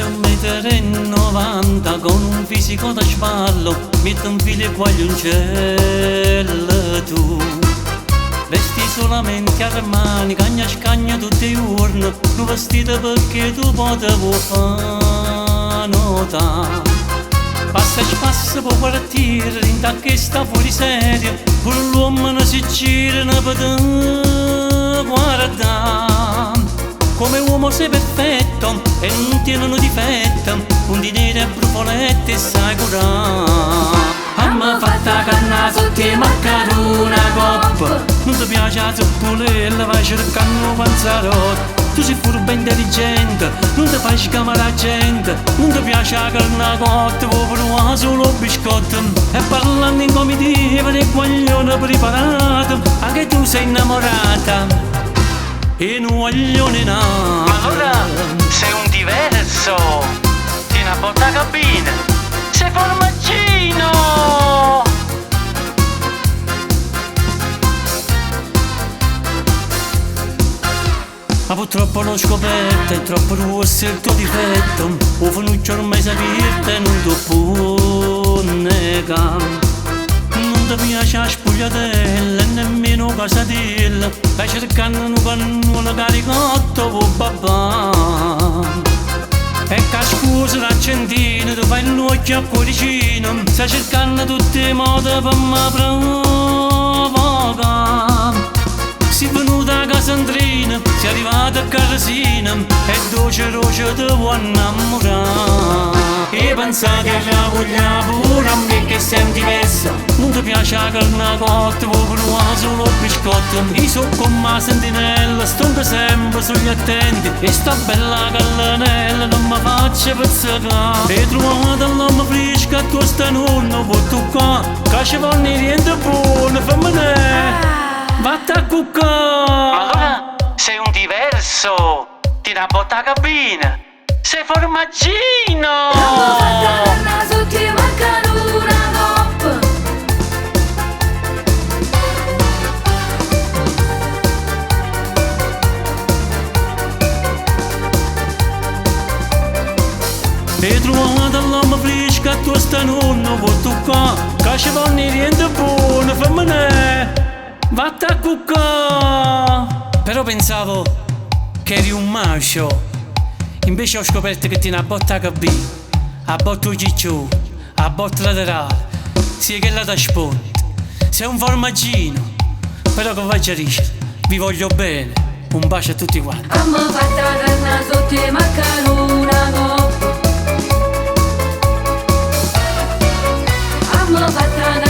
1,90 m con un fisico da sballo, metto un filo e guaglioncello tu. Vesti solamente Armani, cagna scagna tutti i giorni, un vestito perché tu potevo fare notare. Passa e spassa può partire, intanto che sta fuori serio, con l'uomo non si gira, non poteva guardare. Come uomo sei perfetto e non tiene un difetto, un dinero e brufolette e sai curare. Amma fatta canna sotto e maccarona coppa, non ti piace la zuppolella, vai cercando un panzarotto. Tu sei furba intelligente, non ti fai scamare la gente, non ti piace la carne cotta, vuoi provare solo biscotto. E parlando in comitiva dei guaglioni preparati, anche tu sei innamorata e non guaglione nato. Ma allora sei un diverso, ti una botta cabina, sei formaggino. Ma purtroppo l'ho scoperto, è troppo rosso il tuo difetto, o fanuccio ormai sapirte non ti può negare. Non ti piace la spugliatella e nemmeno casatella, vai cercando un cannone caricotto con babà. E che scusa l'accendino, tu fai l'occhio a cuoricino, stai cercando tutti i modi per me provocare. Si è venuta a Casandrina, si è arrivata a Carasina, e dolce roce ti vuoi innamorare. E pensate che la voglia pure a me che sei diversa, non ti piace la carne cotta, vuoi provare solo biscotto. Io so come la sentinella, sto sempre sugli attenti, e sta bella gallinella non mi faccia pezzicare. E trovate l'uomo fresco a tuo sta nonno, vuoi toccare, che ci fanno niente buono, fammi vatta a cuccare. Ma allora sei un diverso, ti una botta cabina, sei formaggino. Amma fatta canna sotto e maccarona coppa. E trovate l'uomo fresco a tuo sta nonno, vuoi toccare, che ci fanno niente buono, fammi vatta a cuccare. Però pensavo che eri un macio, invece ho scoperto che ti una botta cabina, a botta ciccione, a botta laterale, sia che la da sponte. Sei un formaggino, però che vai a dire, vi voglio bene, un bacio a tutti quanti. Amma fatta canna sotto e maccarona coppa. Amma fatta